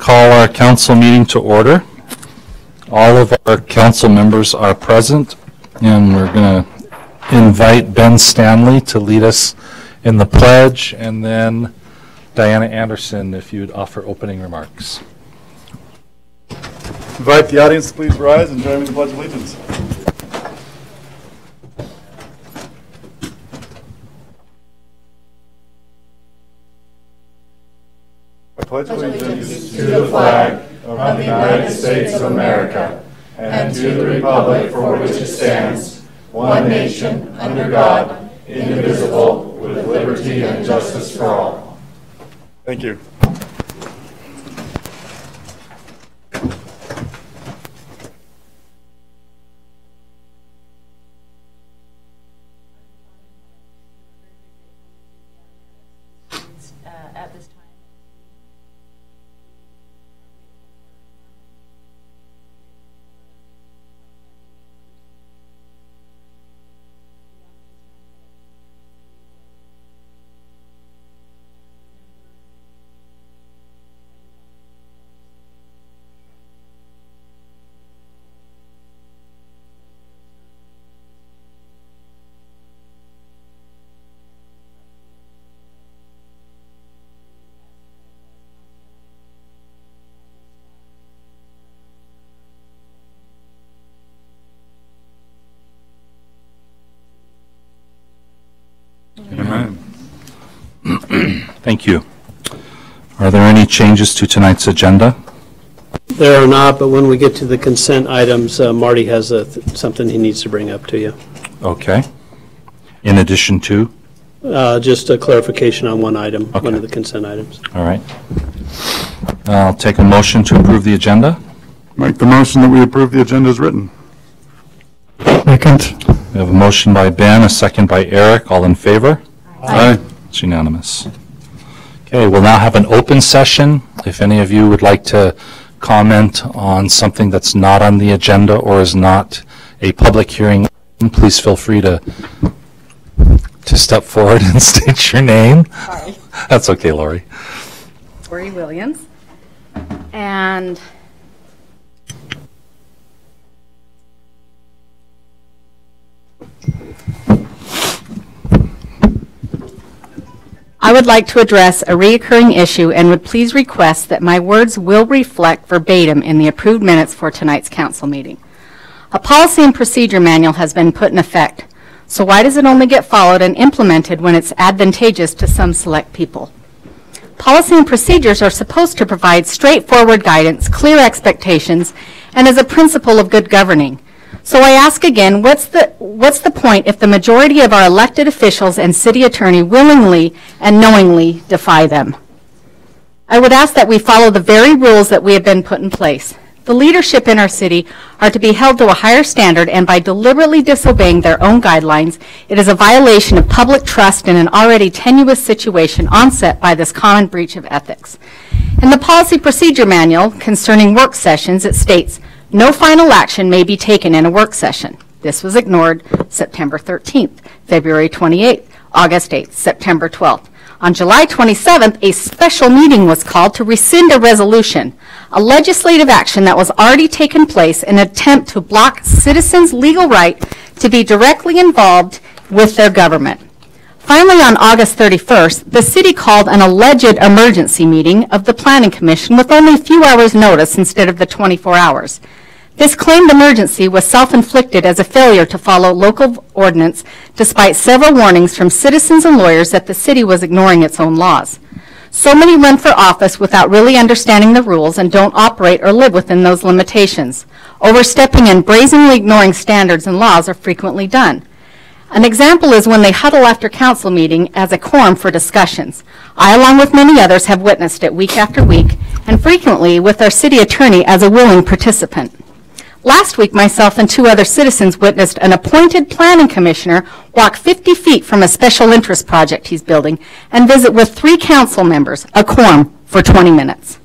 call our council meeting to order. All of our council members are present, and we're going to invite Ben Stanley to lead us in the pledge, and then Diana Anderson, if you'd offer opening remarks. Invite the audience to please rise and join me in the Pledge of Allegiance. I pledge allegiance to the flag of the United States of America and to the republic for which it stands, one nation, under God, indivisible, with liberty and justice for all. Thank you. At this time. Amen. Thank you. Are there any changes to tonight's agenda? There are not, but when we get to the consent items, Marty has something he needs to bring up to you. Okay. In addition to? Just a clarification on one item, Okay. one of the consent items. All right. I'll take a motion to approve the agenda. Make the motion that we approve the agenda as written. Second. We have a motion by Ben, a second by Eric. All in favor? Aye. It's unanimous. Okay, we'll now have an open session. If any of you would like to comment on something that's not on the agenda or is not a public hearing, please feel free to step forward and state your name. Sorry. That's okay, Lori. Lori Williams. And I would like to address a reoccurring issue and would please request that my words will reflect verbatim in the approved minutes for tonight's council meeting. A policy and procedure manual has been put in effect, so why does it only get followed and implemented when it's advantageous to some select people? Policy and procedures are supposed to provide straightforward guidance, clear expectations, and as a principle of good governing. So I ask again, what's the point if the majority of our elected officials and city attorney willingly and knowingly defy them? I would ask that we follow the very rules that we have been put in place. The leadership in our city are to be held to a higher standard, and by deliberately disobeying their own guidelines, it is a violation of public trust in an already tenuous situation onset by this common breach of ethics. In the policy procedure manual concerning work sessions, it states, no final action may be taken in a work session. This was ignored September 13th, February 28th, August 8th, September 12th. On July 27th, a special meeting was called to rescind a resolution, a legislative action that was already taken place in an attempt to block citizens' legal right to be directly involved with their government. Finally, on August 31st, the city called an alleged emergency meeting of the Planning Commission with only a few hours' notice instead of the 24 hours. This claimed emergency was self-inflicted as a failure to follow local ordinance, despite several warnings from citizens and lawyers that the city was ignoring its own laws. So many run for office without really understanding the rules and don't operate or live within those limitations. Overstepping and brazenly ignoring standards and laws are frequently done. An example is when they huddle after council meeting as a quorum for discussions. I, along with many others, have witnessed it week after week, and frequently with our city attorney as a willing participant. Last week, myself and two other citizens witnessed an appointed planning commissioner walk 50 feet from a special interest project he's building and visit with 3 council members, a quorum, for 20 minutes.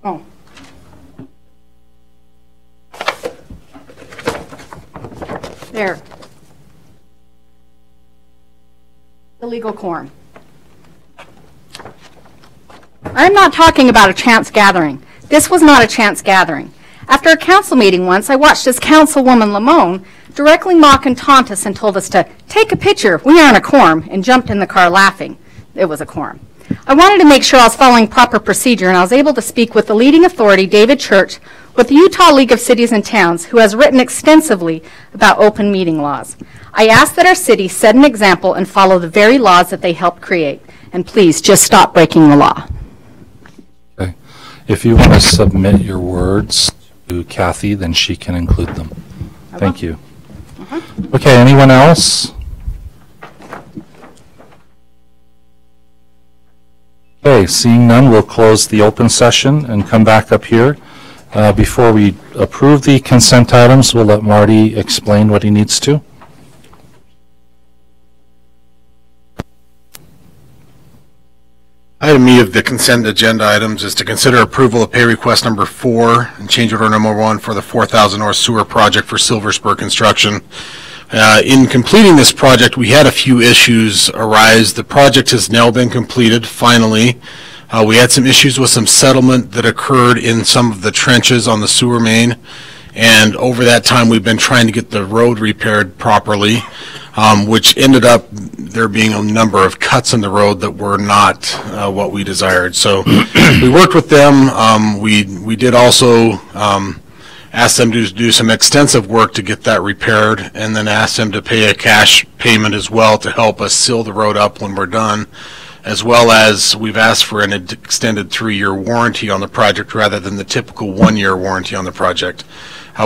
Oh. There. The legal quorum. I'm not talking about a chance gathering. This was not a chance gathering. After a council meeting once, I watched as Councilwoman Lamone directly mock and taunt us and told us to take a picture. We aren't a quorum, and jumped in the car laughing. It was a quorum. I wanted to make sure I was following proper procedure, and I was able to speak with the leading authority, David Church, with the Utah League of Cities and Towns, who has written extensively about open meeting laws. I ask that our city set an example and follow the very laws that they helped create. And please, just stop breaking the law. Okay. If you want to submit your words to Kathy, then she can include them. Thank you. Okay, anyone else? Okay, seeing none, we'll close the open session and come back up here. Before we approve the consent items, we'll let Marty explain what he needs to. Item E of the consent agenda items is to consider approval of pay request number 4 and change order number 1 for the 4000 North Sewer Project for Silver Spur Construction. In completing this project, we had a few issues arise. The project has now been completed, finally. We had some issues with some settlement that occurred in some of the trenches on the sewer main, and over that time we've been trying to get the road repaired properly, which ended up there being a number of cuts in the road that were not what we desired. So we worked with them. We did also ask them to do some extensive work to get that repaired, and then ask them to pay a cash payment as well to help us seal the road up when we're done, as well as we've asked for an extended 3-year warranty on the project rather than the typical 1-year warranty on the project.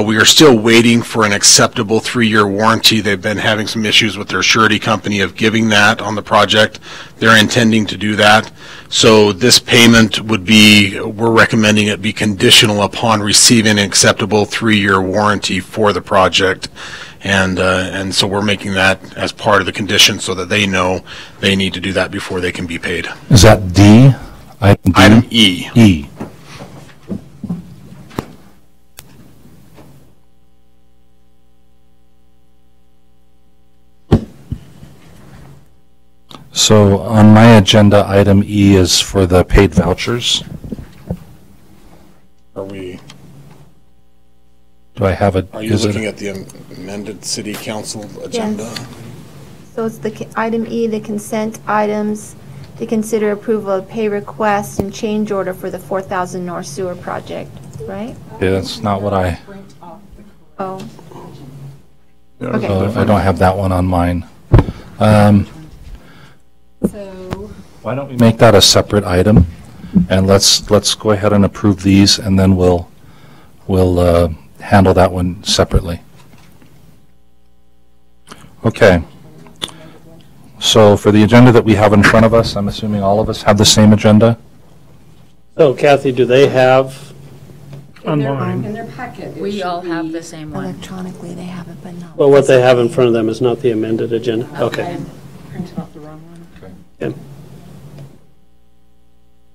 We are still waiting for an acceptable 3-year warranty. They've been having some issues with their surety company of giving that on the project. They're intending to do that. So this payment would be, we're recommending it be conditional upon receiving an acceptable 3-year warranty for the project. And so we're making that as part of the condition so that they know they need to do that before they can be paid. Is that D? Item E. E. So on my agenda, item E is for the paid vouchers. Are we? Do I have it? Are you looking at the amended city council agenda? Yes. So it's the item E, the consent items, to consider approval of pay request and change order for the 4000 North Sewer Project, right? Yeah, that's not what I, Oh. Okay. I don't have that one on mine. Why don't we make that a separate item, and let's go ahead and approve these, and then we'll handle that one separately. Okay. So for the agenda that we have in front of us, I'm assuming all of us have the same agenda? So Kathy, do they have, Online. In their packet. We all have the same one. Electronically, they have it, but not. well, what they have in front of them is not the amended agenda? Okay. Printed off the wrong one. Okay.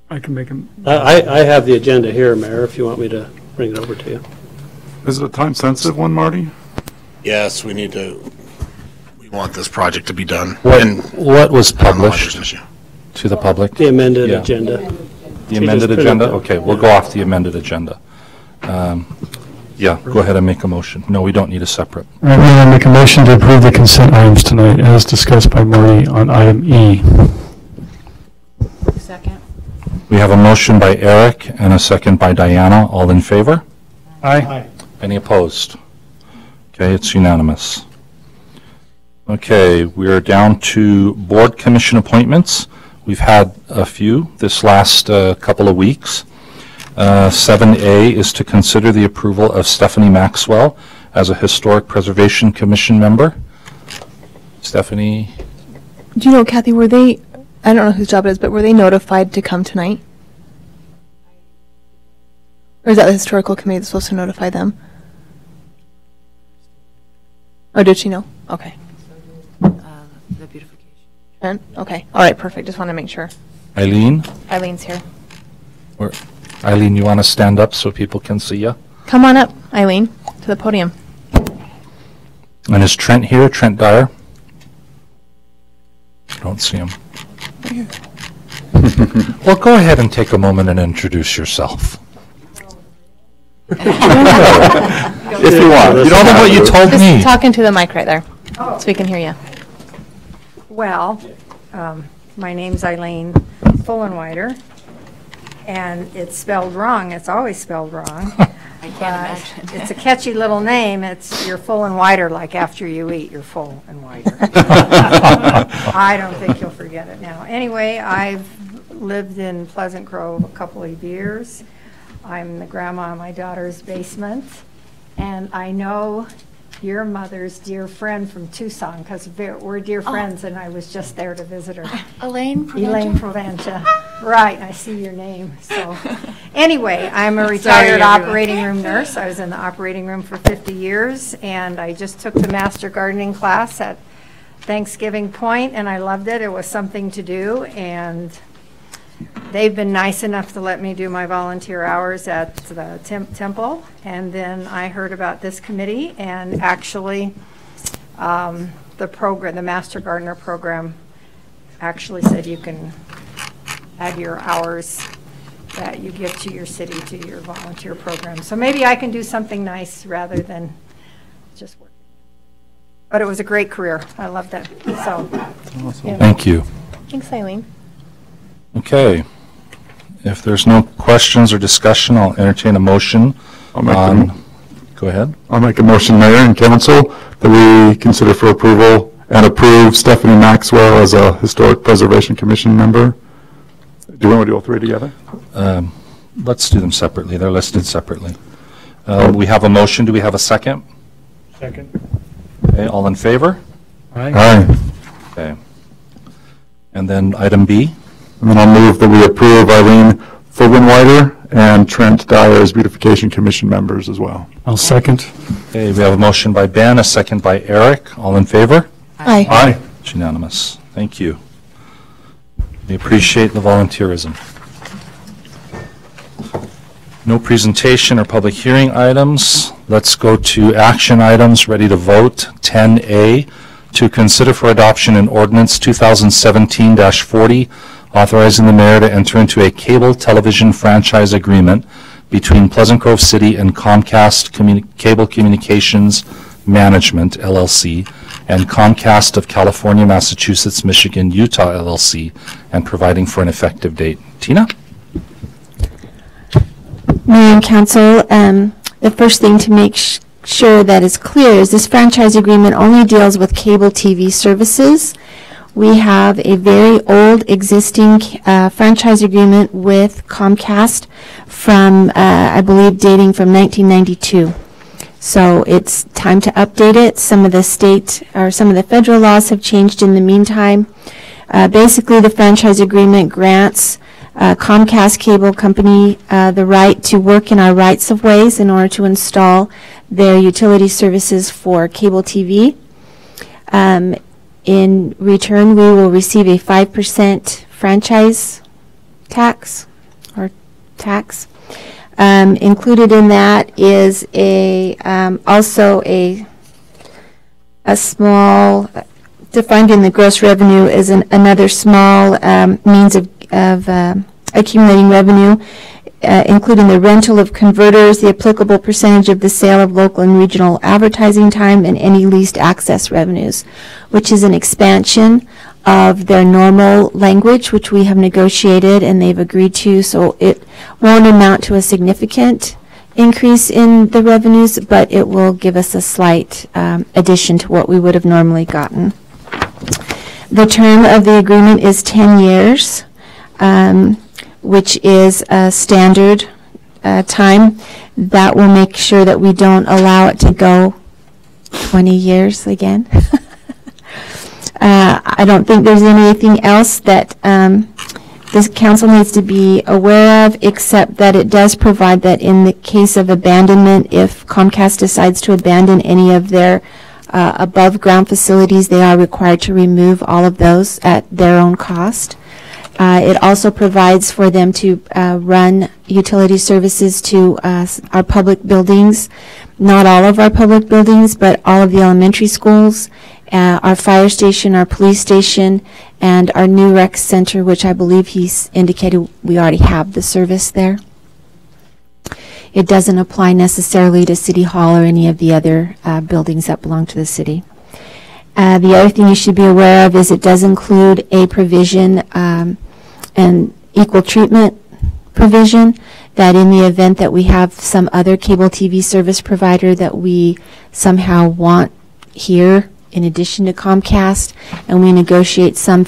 I can make them. I have the agenda here, Mayor, if you want me to bring it over to you. Is it a time-sensitive one, Marty? Yes, we want this project to be done. What was On the published larger issue. to the public? The amended Yeah. agenda. The amended printed agenda? that. Okay, we'll go off the amended agenda. Yeah, go ahead and make a motion. No, we don't need a separate. All right, we'll make a motion to approve the consent items tonight, as discussed by Marty on item E. Second. We have a motion by Eric and a second by Diana. All in favor? Aye. Any opposed? Okay, it's unanimous. Okay, we are down to board commission appointments. We've had a few this last couple of weeks. 7A is to consider the approval of Stephanie Maxwell as a Historic Preservation Commission member. Stephanie? Do you know, Kathy, were they, I don't know whose job it is, but were they notified to come tonight? Or is that the historical committee that's supposed to notify them? Oh, did she know? Okay. The beautification. And, okay, all right, perfect, just want to make sure. Eileen? Eileen's here. Eileen, you want to stand up so people can see you? Come on up, Eileen, to the podium. And is Trent here, Trent Dyer? I don't see him. Well, go ahead and take a moment and introduce yourself. If you want. You don't know what you told me. Just talking to the mic right there, so we can hear you. Well, my name's Eileen Fullenwider, and it's spelled wrong. It's always spelled wrong. I can't imagine. It's a catchy little name. You're full and wider, like after you eat, you're full and wider. I don't think you'll forget it now. Anyway, I've lived in Pleasant Grove a couple of years. I'm the grandma in my daughter's basement, and I know your mother's dear friend from Tucson, because we're dear friends, and I was just there to visit her. Elaine Provenza. Right, I see your name. So, anyway, I'm a retired operating room nurse. I was in the operating room for 50 years, and I just took the master gardening class at Thanksgiving Point, and I loved it. It was something to do, and they've been nice enough to let me do my volunteer hours at the temple, and then I heard about this committee, and actually the program, the Master Gardener program, actually said you can add your hours that you give to your city to your volunteer program. So maybe I can do something nice rather than just work. But it was a great career. I loved it. So, Yeah. Thank you. Thanks, Eileen. Okay. If there's no questions or discussion, I'll entertain a motion go ahead. I'll make a motion, Mayor and Council, that we consider for approval and approve Stephanie Maxwell as a Historic Preservation Commission member. Do you want to do all three together? Let's do them separately. They're listed separately. We have a motion. Do we have a second? Second. Okay, all in favor? Aye. Okay. And then item B. And then I'll move that we approve Eileen Fulgenwider and Trent Dyer as Beautification Commission members as well. I'll second. Okay, we have a motion by Ben, a second by Eric. All in favor? Aye. Aye. It's unanimous. Thank you. We appreciate the volunteerism. No presentation or public hearing items. Let's go to action items, ready to vote. 10A, to consider for adoption an ordinance 2017-40, authorizing the mayor to enter into a cable television franchise agreement between Pleasant Grove City and Comcast Cable Communications Management, LLC, and Comcast of California, Massachusetts, Michigan, Utah, LLC, and providing for an effective date. Tina? Mayor and Council, the first thing to make sure that is clear is this franchise agreement only deals with cable TV services. We have a very old existing franchise agreement with Comcast from, I believe, dating from 1992. So it's time to update it. Some of the state or some of the federal laws have changed in the meantime. Basically, the franchise agreement grants Comcast Cable Company the right to work in our rights of ways in order to install their utility services for cable TV. In return, we will receive a 5% franchise tax or tax. Included in that is also a small, defined in the gross revenue is another small means of accumulating revenue, including the rental of converters, the applicable percentage of the sale of local and regional advertising time, and any leased access revenues, which is an expansion of their normal language, which we have negotiated and they've agreed to, so it won't amount to a significant increase in the revenues, but it will give us a slight addition to what we would have normally gotten. The term of the agreement is 10 years, which is a standard time. That will make sure that we don't allow it to go 20 years again. I don't think there's anything else that this council needs to be aware of, except that it does provide that in the case of abandonment, if Comcast decides to abandon any of their above ground facilities, they are required to remove all of those at their own cost. It also provides for them to run utility services to our public buildings, not all of our public buildings, but all of the elementary schools our fire station, our police station, and our new rec center, which I believe he's indicated we already have the service there. It doesn't apply necessarily to City Hall or any of the other buildings that belong to the city. The other thing you should be aware of is it does include a provision, an equal treatment provision, that in the event that we have some other cable TV service provider that we somehow want here in addition to Comcast, and we negotiate some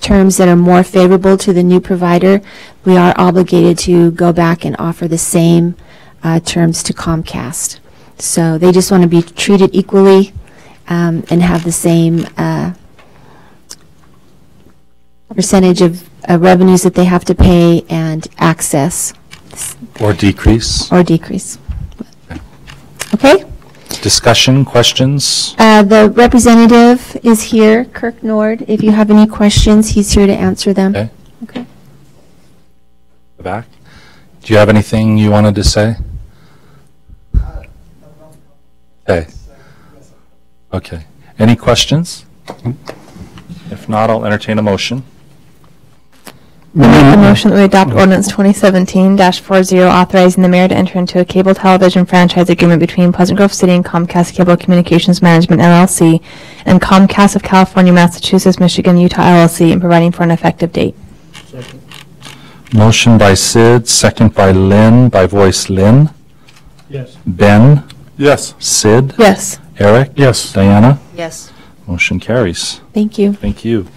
terms that are more favorable to the new provider, we are obligated to go back and offer the same terms to Comcast. So they just want to be treated equally and have the same percentage of revenues that they have to pay and access. Or decrease. Or decrease. Okay? Discussion, questions? The representative is here, Kirk Nord. If you have any questions, he's here to answer them. Okay. Okay. The back. Do you have anything you wanted to say? Okay. Okay. Any questions? If not, I'll entertain a motion. I make a motion that we adopt ordinance 2017-40 authorizing the mayor to enter into a cable television franchise agreement between Pleasant Grove City and Comcast Cable Communications Management LLC and Comcast of California, Massachusetts, Michigan, Utah LLC, and providing for an effective date. Second. Motion by Sid, second by Lynn, by voice Lynn. Yes. Ben? Yes. Sid? Yes. Eric? Yes. Diana? Yes. Motion carries. Thank you. Thank you.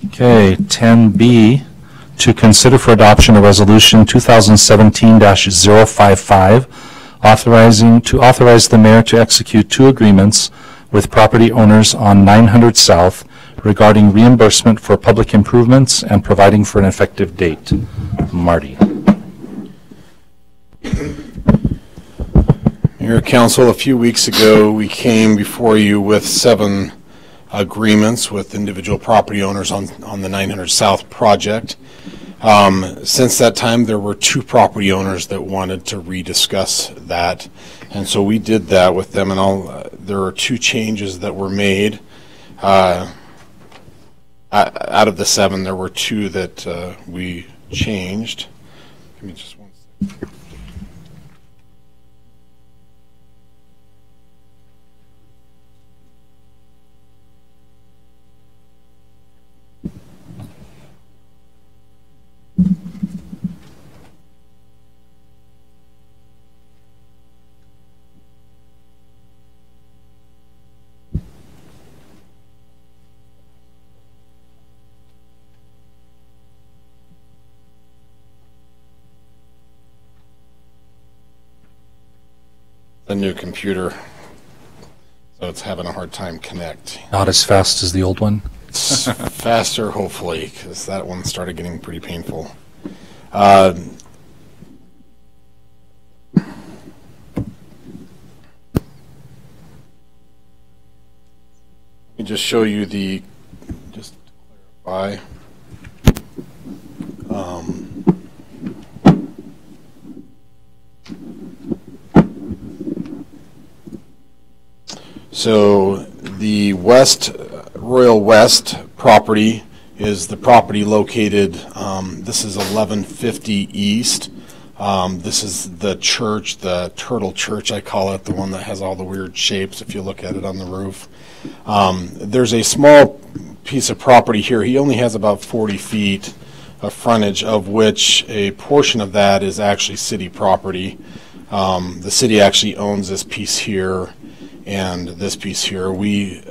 Okay, 10B, to consider for adoption a resolution 2017-055, authorize the mayor to execute 2 agreements with property owners on 900 South regarding reimbursement for public improvements and providing for an effective date. Marty. Mayor, Council, a few weeks ago, we came before you with 7 agreements with individual property owners on the 900 South project. Since that time, there were 2 property owners that wanted to rediscuss that, and so we did that with them. And there are 2 changes that were made. Out of the 7, there were 2 that we changed. Give me just one second. The new computer, so it's having a hard time connect. Not as fast as the old one? It's faster, hopefully, because that one started getting pretty painful. Let me just show you just to clarify. So the Royal West property is the property located, this is 1150 East. This is the church, the Turtle Church, I call it, the one that has all the weird shapes if you look at it on the roof. There's a small piece of property here. He only has about 40 feet of frontage, of which a portion of that is actually city property. The city actually owns this piece here and this piece here. We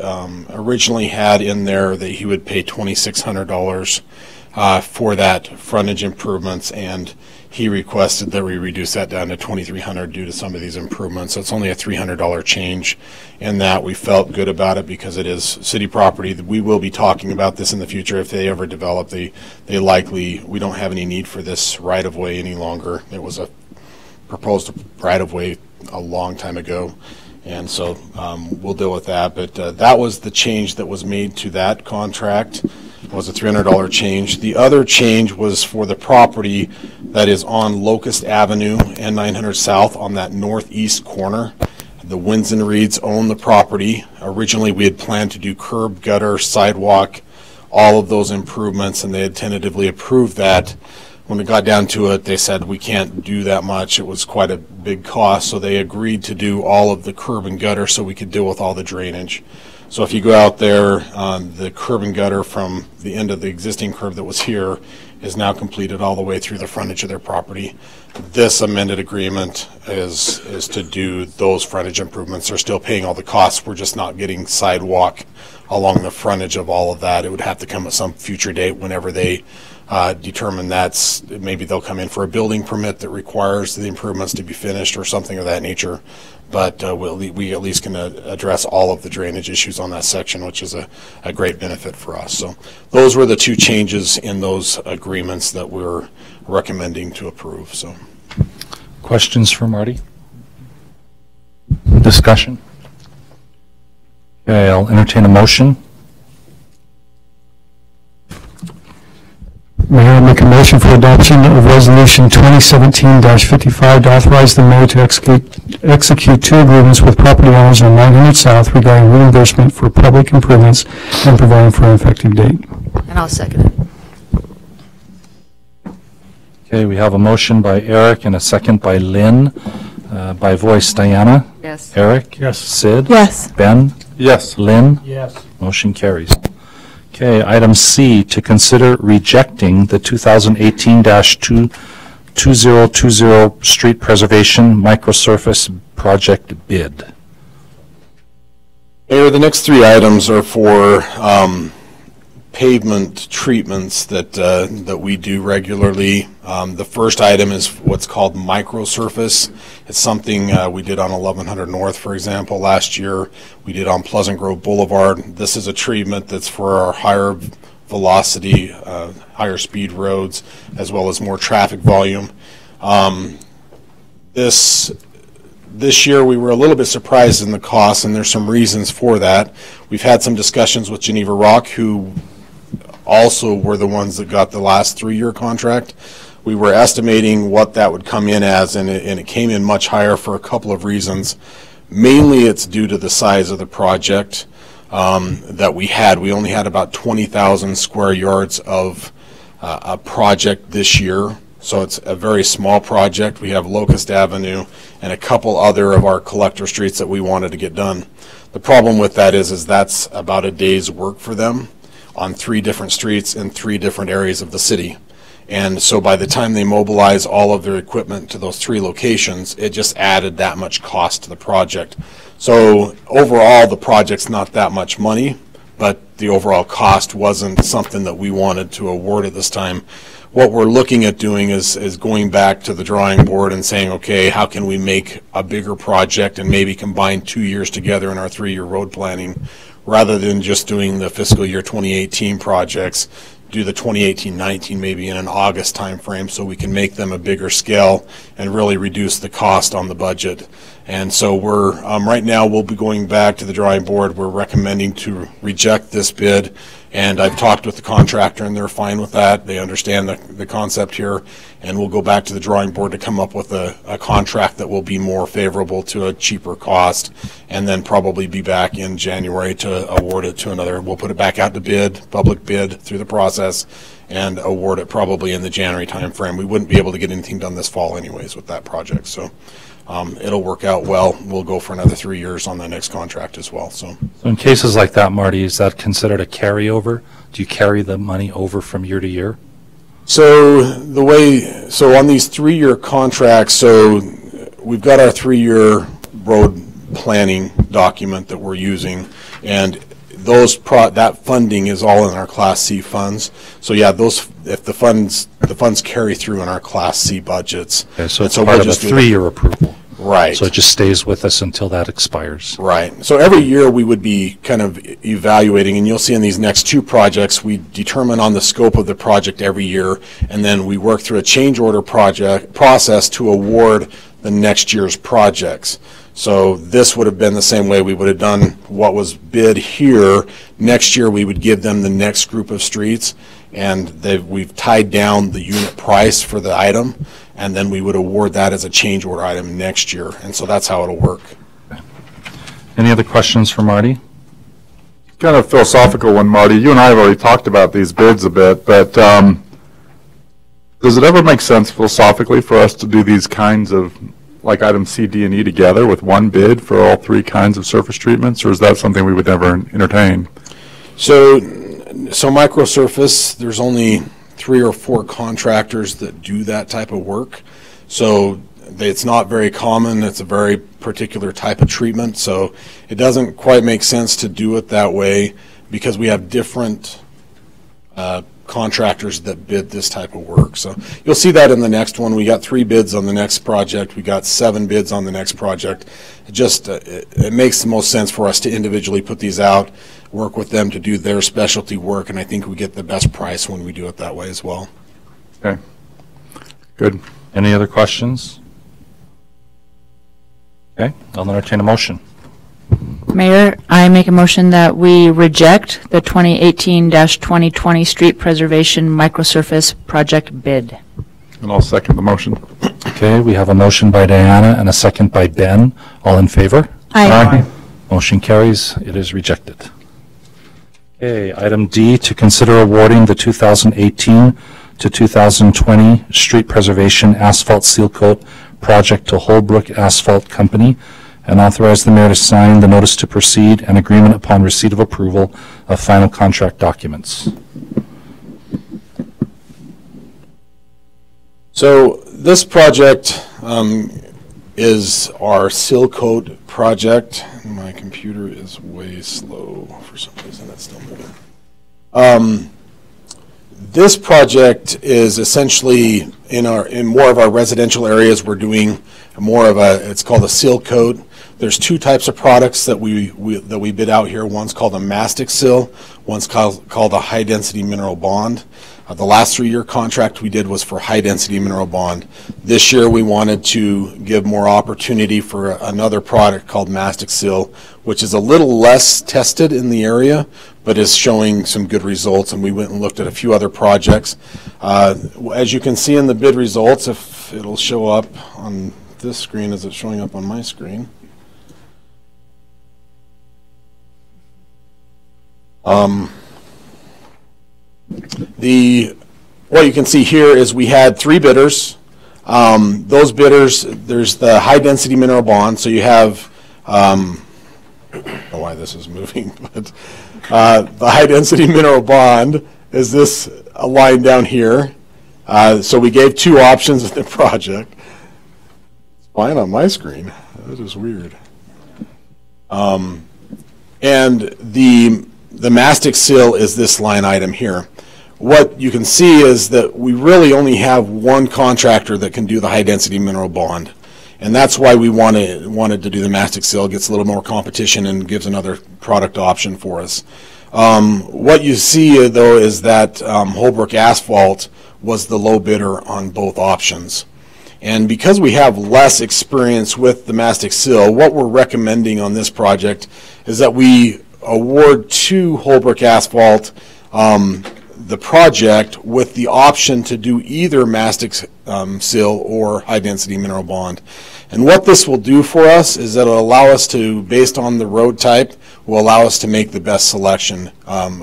originally had in there that he would pay $2,600 for that frontage improvements, and he requested that we reduce that down to $2,300 due to some of these improvements. So it's only a $300 change in that. We felt good about it because it is city property. We will be talking about this in the future if they ever develop. We don't have any need for this right-of-way any longer. It was a proposed right-of-way a long time ago. And so we'll deal with that. But that was the change that was made to that contract, was a $300 change. The other change was for the property that is on Locust Avenue and 900 South on that northeast corner. The Winds and Reeds own the property. Originally, we had planned to do curb, gutter, sidewalk, all of those improvements, and they had tentatively approved that. When it got down to it, they said we can't do that much. It was quite a big cost, so they agreed to do all of the curb and gutter so we could deal with all the drainage. So if you go out there, the curb and gutter from the end of the existing curb that was here is now completed all the way through the frontage of their property. This amended agreement is to do those frontage improvements. They're still paying all the costs. We're just not getting sidewalk along the frontage of all of that. It would have to come at some future date whenever they determine maybe they'll come in for a building permit that requires the improvements to be finished or something of that nature. But we at least can address all of the drainage issues on that section, which is a great benefit for us. So those were the two changes in those agreements that we're recommending to approve. So, Questions for Marty? Discussion? Okay, I'll entertain a motion. Mayor, I make a motion for adoption of Resolution 2017-55 to authorize the mayor to execute two agreements with property owners on 900 South regarding reimbursement for public improvements and providing for an effective date. And I'll second it. Okay, we have a motion by Eric and a second by Lynn. By voice, Diana? Yes. Eric? Yes. Sid? Yes. Ben? Yes. Lynn? Yes. Motion carries. Okay, item C, to consider rejecting the 2018-2020 street preservation microsurface project bid. Mayor, the next three items are for pavement treatments that we do regularly. The first item is what's called microsurface. It's something we did on 1100 North, for example, last year. We did on Pleasant Grove Boulevard. This is a treatment that's for our higher velocity, higher speed roads, as well as more traffic volume. This year we were a little bit surprised in the cost, and there's some reasons for that. We've had some discussions with Geneva Rock, who also were the ones that got the last 3-year contract. We were estimating what that would come in as, and it came in much higher for a couple of reasons. Mainly it's due to the size of the project that we had. We only had about 20,000 square yards of a project this year. So it's a very small project. We have Locust Avenue and a couple other of our collector streets that we wanted to get done. The problem with that is that's about a day's work for them on 3 different streets in 3 different areas of the city. And so by the time they mobilize all of their equipment to those 3 locations, it just added that much cost to the project. So overall, the project's not that much money, but the overall cost wasn't something that we wanted to award at this time. What we're looking at doing is going back to the drawing board and saying, okay, how can we make a bigger project and maybe combine 2 years together in our 3-year road planning, rather than just doing the fiscal year 2018 projects, do the 2018-19 maybe in an August timeframe, so we can make them a bigger scale and really reduce the cost on the budget. And so we're right now we'll be going back to the drawing board. We're recommending to reject this bid, and I've talked with the contractor and they're fine with that. They understand the concept here, and we'll go back to the drawing board to come up with a contract that will be more favorable to a cheaper cost, and then probably be back in January to award it to another. We'll put it back out to bid, public bid through the process, and award it probably in the January timeframe. We wouldn't be able to get anything done this fall anyways with that project. So it'll work out well. We'll go for another 3 years on the next contract as well. So in cases like that, Marty, is that considered a carryover? Do you carry the money over from year to year? So on these 3-year contracts, so we've got our 3-year road planning document that we're using, and that funding is all in our Class C funds. So yeah, if the funds carry through in our Class C budgets. Okay, so it's part of a 3-year approval. Right. So it just stays with us until that expires. Right. So every year we would be kind of evaluating, and you'll see in these next 2 projects, we determine on the scope of the project every year, and then we work through a change order process to award the next year's projects. So this would have been the same way. We would have done what was bid here. Next year we would give them the next group of streets, and we've tied down the unit price for the item, and then we would award that as a change order item next year. And so that's how it'll work. Any other questions for Marty? Kind of philosophical one, Marty. You and I have already talked about these bids a bit, but does it ever make sense philosophically for us to do these kinds of, like items C, D, and E together with one bid for all three kinds of surface treatments, or is that something we would never entertain? So microsurface, there's only 3 or 4 contractors that do that type of work. So it's not very common. It's a very particular type of treatment. So it doesn't quite make sense to do it that way because we have different contractors that bid this type of work. So you'll see that in the next one. We got 3 bids on the next project. We got 7 bids on the next project. It makes the most sense for us to individually put these out, work with them to do their specialty work, and I think we get the best price when we do it that way as well. Okay, good. Any other questions? Okay, I'll entertain a motion. Mayor, I make a motion that we reject the 2018-2020 Street Preservation Microsurface Project bid. And I'll second the motion. Okay, we have a motion by Diana and a second by Ben. All in favor? Aye. Motion carries. It is rejected. Okay, item D, to consider awarding the 2018 to 2020 Street Preservation Asphalt Seal Coat Project to Holbrook Asphalt Company, and authorize the mayor to sign the notice to proceed and agreement upon receipt of approval of final contract documents. So this project is our seal coat project. My computer is way slow for some reason. It's still moving. This project is essentially in more of our residential areas. We're doing more of it's called a seal coat. There's 2 types of products that we bid out here. One's called a mastic seal. One's called a high density mineral bond. The last 3-year contract we did was for high density mineral bond. This year we wanted to give more opportunity for another product called mastic seal, which is a little less tested in the area, but is showing some good results, and we went and looked at a few other projects. As you can see in the bid results, if it'll show up on this screen, is it showing up on my screen? What you can see here is we had 3 bidders. Those bidders, there's the high density mineral bond, so you have, I don't know why this is moving, but the high density mineral bond is this line down here. So we gave 2 options of the project. It's fine on my screen. That is weird. And the mastic seal is this line item here. What you can see is that we really only have 1 contractor that can do the high density mineral bond. And that's why we wanted to do the mastic seal. It gets a little more competition and gives another product option for us. What you see though is that Holbrook Asphalt was the low bidder on both options. And because we have less experience with the mastic seal, what we're recommending on this project is that we award to Holbrook Asphalt the project with the option to do either mastic seal or high density mineral bond. And what this will do for us is that it'll allow us to, based on the road type, will allow us to make the best selection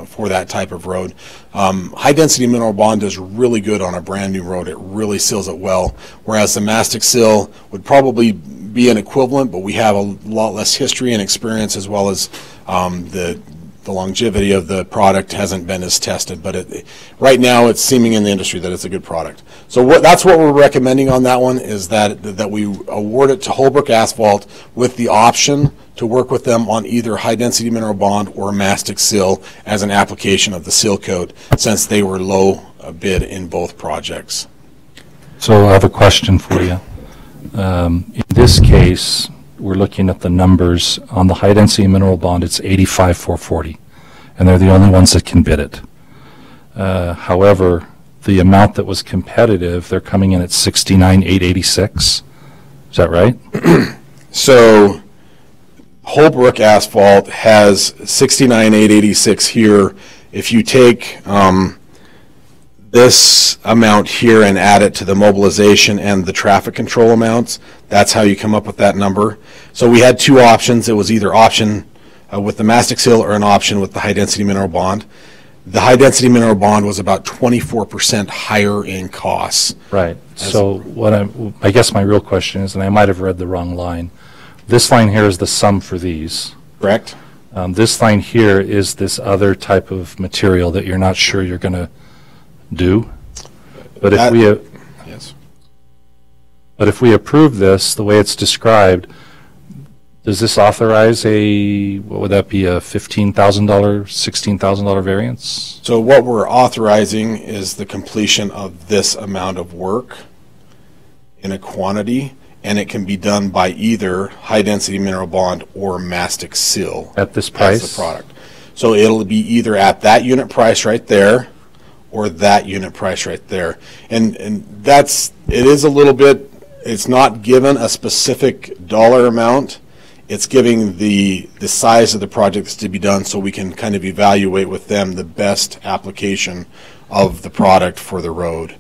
for that type of road. High density mineral bond is really good on a brand new road. It really seals it well, whereas the mastic seal would probably be an equivalent, but we have a lot less history and experience, as well as the longevity of the product hasn't been as tested. But right now it's seeming in the industry that it's a good product. So that's what we're recommending on that one, is that we award it to Holbrook Asphalt with the option to work with them on either high density mineral bond or mastic seal as an application of the seal coat, since they were low bid in both projects. So I have a question for you. In this case, we're looking at the numbers on the high density mineral bond. It's 85,440, and they're the only ones that can bid it. However, the amount that was competitive, they're coming in at 69,886. Is that right? So Holbrook Asphalt has 69,886 here. If you take this amount here and add it to the mobilization and the traffic control amounts. That's how you come up with that number. So we had two options. It was either option with the mastic seal or an option with the high density mineral bond. The high density mineral bond was about 24% higher in costs. Right. So what I guess my real question is, and I might have read the wrong line, this line here is the sum for these. Correct? This line here is this other type of material that you're not sure you're going to do. But if we yes. But if we approve this the way it's described, does this authorize what would that be, a $15,000, $16,000 variance? So what we're authorizing is the completion of this amount of work in a quantity, and it can be done by either high density mineral bond or mastic seal. At this price? As the product. So it'll be either at that unit price right there or that unit price right there. And it is a little bit, it's not given a specific dollar amount. It's giving the size of the projects to be done so we can kind of evaluate with them the best application of the product for the road.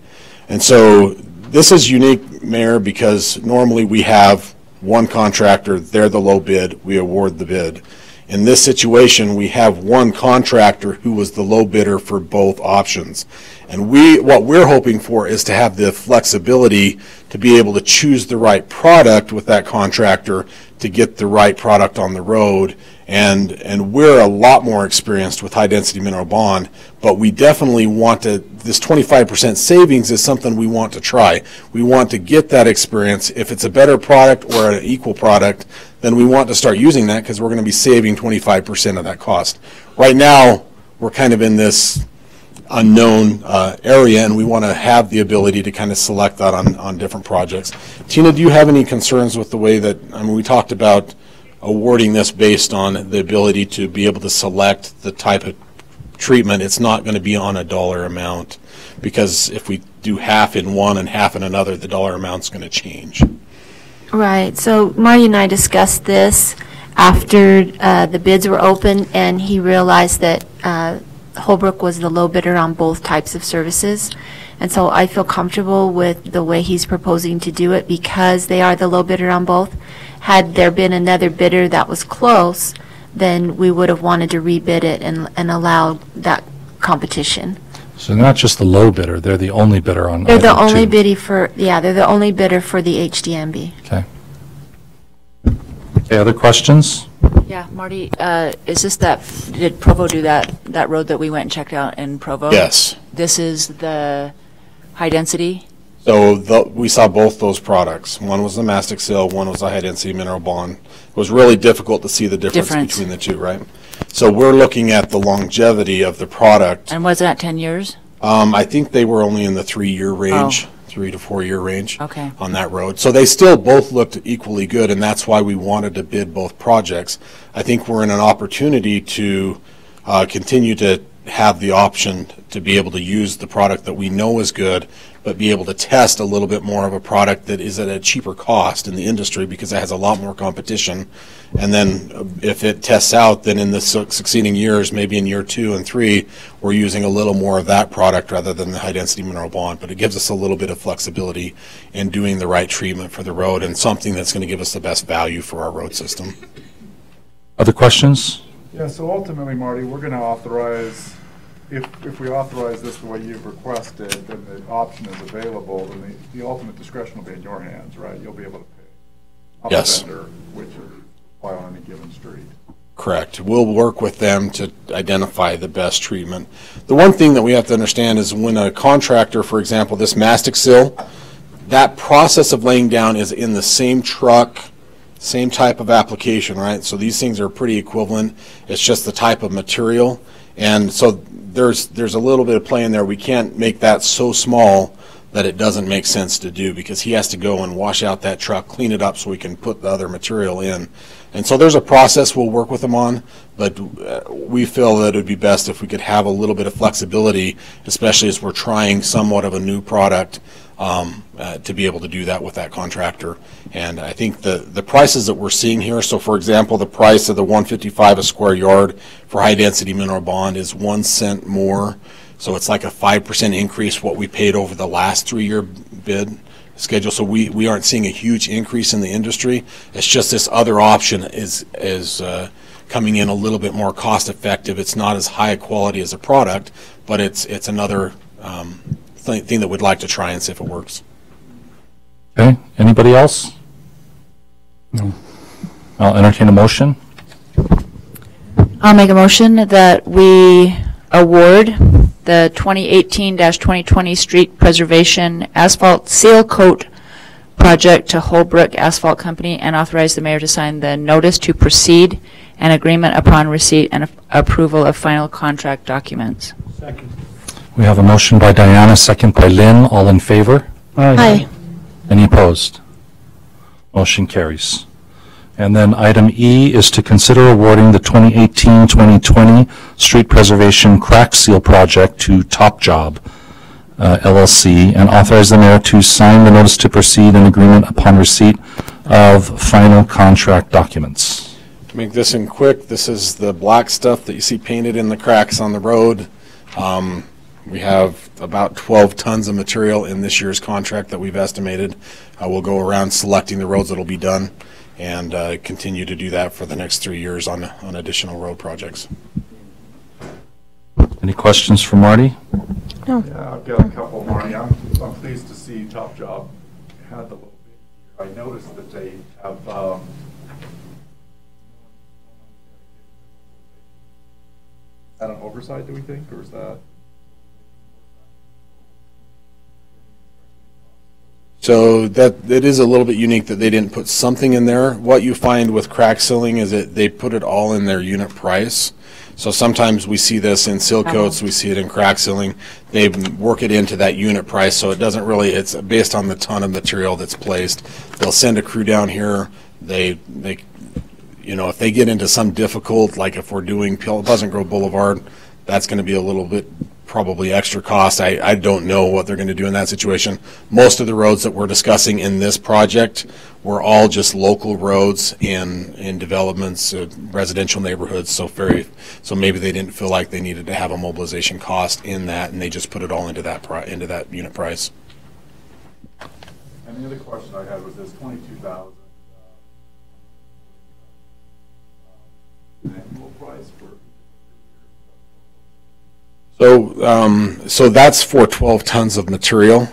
And so this is unique, Mayor, because normally we have one contractor, they're the low bid, we award the bid. In this situation, we have one contractor who was the low bidder for both options. And what we're hoping for is to have the flexibility to be able to choose the right product with that contractor to get the right product on the road. And we're a lot more experienced with high density mineral bond, but we definitely want to, this 25% savings is something we want to try. We want to get that experience. If it's a better product or an equal product, then we want to start using that because we're going to be saving 25% of that cost. Right now, we're kind of in this unknown area, and we want to have the ability to kind of select that on different projects. Tina, do you have any concerns with the way that, I mean, we talked about awarding this based on the ability to be able to select the type of treatment. It's not going to be on a dollar amount, because if we do half in one and half in another, the dollar amount's going to change. Right. So Marty and I discussed this after the bids were open, and he realized that Holbrook was the low bidder on both types of services. And so I feel comfortable with the way he's proposing to do it because they are the low bidder on both. Had there been another bidder that was close, then we would have wanted to rebid it and allow that competition. So they're not just the low bidder, they're the only bidder on They're the item only two. bidder for, yeah, they're the only bidder for the HDMB. Okay. Okay, other questions? Yeah, Marty, is this did Provo do that road that we went and checked out in Provo? Yes. This is the high density? So we saw both those products. One was the mastic seal, one was a high density mineral bond. It was really difficult to see the difference between the two, right? So we're looking at the longevity of the product. And was that 10 years? I think they were only in the 3-year range, 3 to 4 year range on that road. So they still both looked equally good, and that's why we wanted to bid both projects. I think we're in an opportunity to continue to have the option to be able to use the product that we know is good, but be able to test a little bit more of a product that is at a cheaper cost in the industry because it has a lot more competition. And then if it tests out, then in the succeeding years, maybe in year 2 and 3, we're using a little more of that product rather than the high density mineral bond. But it gives us a little bit of flexibility in doing the right treatment for the road and something that's going to give us the best value for our road system. Other questions? Yeah, so ultimately, Marty, we're going to authorize, if we authorize this the way you've requested, then the option is available, then the ultimate discretion will be in your hands, right? You'll be able to pay up Yes. a vendor, which is apply on any given street. Correct. We'll work with them to identify the best treatment. The one thing that we have to understand is when a contractor, for example, this mastic seal, that process of laying down is in the same truck, same type of application, right? So these things are pretty equivalent. It's just the type of material. And so there's a little bit of play in there. We can't make that so small that it doesn't make sense to do, because he has to go and wash out that truck, clean it up so we can put the other material in. And so there's a process we'll work with them on, but we feel that it would be best if we could have a little bit of flexibility, especially as we're trying somewhat of a new product, to be able to do that with that contractor. And I think the prices that we're seeing here, so for example, the price of the $155 a square yard for high density mineral bond is 1 cent more So it's like a 5% increase what we paid over the last 3-year bid schedule. So we aren't seeing a huge increase in the industry. It's just this other option is coming in a little bit more cost effective. It's not as high a quality as a product, but it's another thing that we'd like to try and see if it works. Okay, anybody else? No. I'll entertain a motion. I'll make a motion that we award the 2018-2020 Street Preservation Asphalt Seal Coat Project to Holbrook Asphalt Company and authorize the mayor to sign the notice to proceed and agreement upon receipt and approval of final contract documents. Second. We have a motion by Diana, second by Lynn. All in favor? Aye. Any opposed? Motion carries. And then item E is to consider awarding the 2018-2020 Street Preservation Crack Seal Project to Top Job LLC and authorize the mayor to sign the notice to proceed and agreement upon receipt of final contract documents. To make this in quick, this is the black stuff that you see painted in the cracks on the road. We have about 12 tons of material in this year's contract that we've estimated. We'll go around selecting the roads that will be done and continue to do that for the next 3 years on additional road projects. Any questions for Marty? No. Yeah, I've got a couple, Marty. I'm pleased to see Top Job had the little bit here. I noticed that they have is that an oversight, do we think, or is that? So that it is a little bit unique that they didn't put something in there. What you find with crack sealing is that they put it all in their unit price. So sometimes we see this in seal coats, we see it in crack sealing. They work it into that unit price, so it doesn't really, it's based on the ton of material that's placed. They'll send a crew down here. They you know, if they get into some difficult, like if we're doing Pleasant Grove Boulevard, that's going to be a little bit probably extra cost. I don't know what they're going to do in that situation. Most of the roads that we're discussing in this project were all just local roads in developments, residential neighborhoods, so maybe they didn't feel like they needed to have a mobilization cost in that, and they just put it all into that unit price. And the other question I had was this 22,000 annual price for. So that's for 12 tons of material.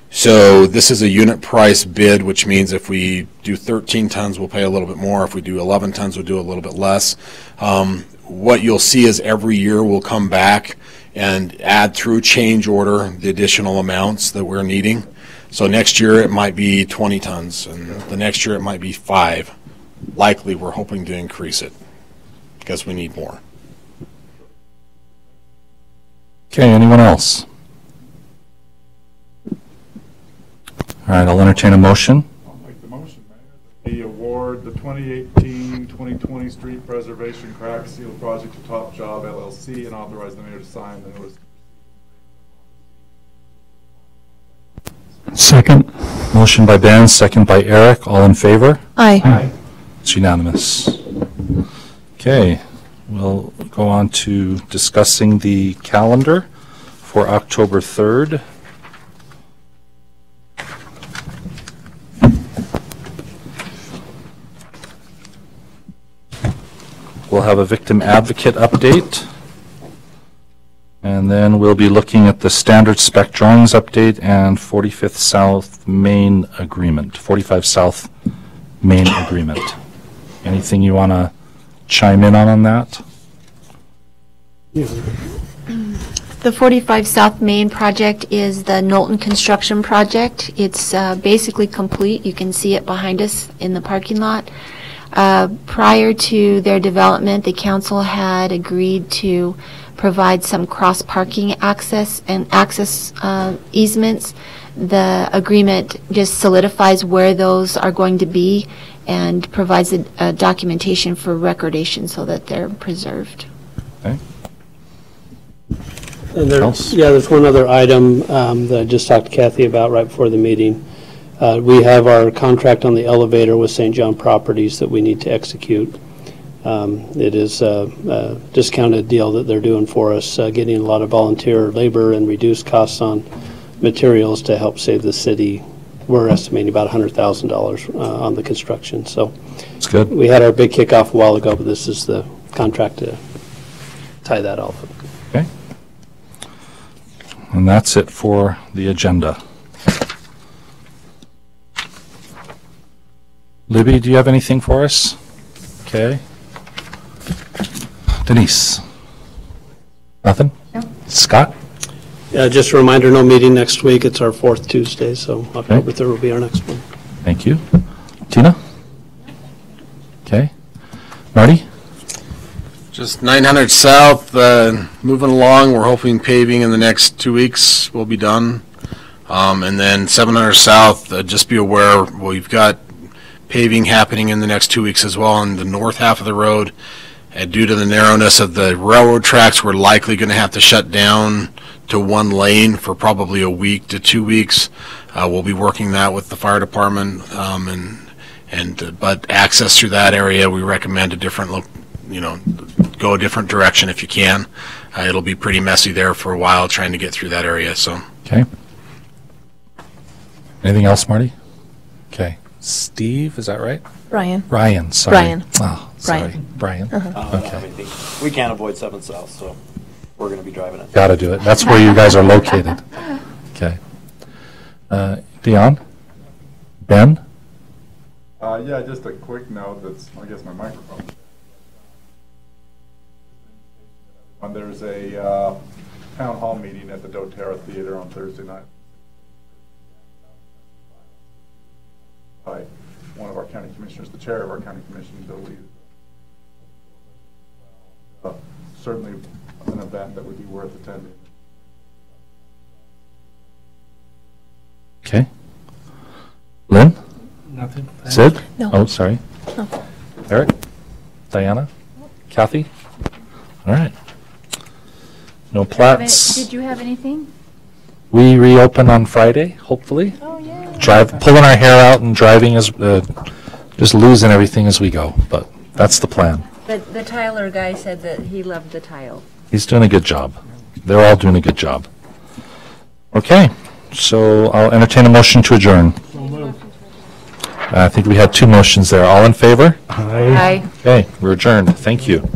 So this is a unit price bid, which means if we do 13 tons, we'll pay a little bit more. If we do 11 tons, we'll do a little bit less. What you'll see is every year we'll come back and add through change order the additional amounts that we're needing. So next year it might be 20 tons, and the next year it might be 5. Likely we're hoping to increase it because we need more. Okay, anyone else? All right, I'll entertain a motion. I'll make the motion, Mayor. The award the 2018-2020 Street Preservation Crack Seal Project to Top Job LLC and authorize the mayor to sign the notice. Second. Motion by Ben, second by Eric. All in favor? Aye. It's unanimous. Okay, we'll go on to discussing the calendar for October 3rd. We'll have a victim advocate update. And then we'll be looking at the standard spec drawings update and 45th South Main Agreement, 45 South Main Agreement. Anything you want to chime in on that? The 45 South Main project is the Knowlton construction project. It's basically complete. You can see it behind us in the parking lot. Prior to their development, the council had agreed to provide some cross-parking access and access easements. The agreement just solidifies where those are going to be and provides a documentation for recordation so that they're preserved. Okay. And there's one other item that I just talked to Kathy about right before the meeting. We have our contract on the elevator with St. John Properties that we need to execute. It is a discounted deal that they're doing for us, getting a lot of volunteer labor and reduced costs on materials to help save the city. We're estimating about $100,000 on the construction. So It's good. we had our big kickoff a while ago, but this is the contract to tie that off. Okay. And that's it for the agenda. Libby, do you have anything for us? Okay. Denise? Nothing? No. Scott? Just a reminder, no meeting next week. It's our fourth Tuesday, so October 3rd will be our next one. Thank you. Tina? Okay. Marty? Just 900 South, moving along. We're hoping paving in the next 2 weeks will be done. And then 700 South, just be aware, we've got paving happening in the next 2 weeks as well on the north half of the road. And due to the narrowness of the railroad tracks, we're likely going to have to shut down to one lane for probably a week to 2 weeks. We'll be working that with the fire department, but access through that area, we recommend a different, go a different direction if you can. It'll be pretty messy there for a while trying to get through that area. So. Okay. Anything else, Marty? Okay. Steve, is that right? Brian. Brian, sorry. Brian. Oh, sorry. Brian. Okay. We can't avoid 7th South, so we're going to be driving it. Got to do it. That's where you guys are located. Okay. Dion? Ben? Yeah, just a quick note. That's, I guess, my microphone. There's a town hall meeting at the doTERRA Theater on Thursday night by one of our county commissioners, the chair of our county commission, Bill Lee. Certainly an event that would be worth attending. Okay. Lynn? Nothing. Sid? No. Oh, sorry. No. Eric? Diana? Kathy? All right. No plats. Did you have anything? We reopen on Friday, hopefully. Oh, yeah. Pulling our hair out and driving as, just losing everything as we go, but that's the plan. The Tyler guy said that he loved the tile. He's doing a good job. They're all doing a good job. Okay, so I'll entertain a motion to adjourn. I think we had 2 motions there. All in favor? Aye. Okay, we're adjourned. Thank you.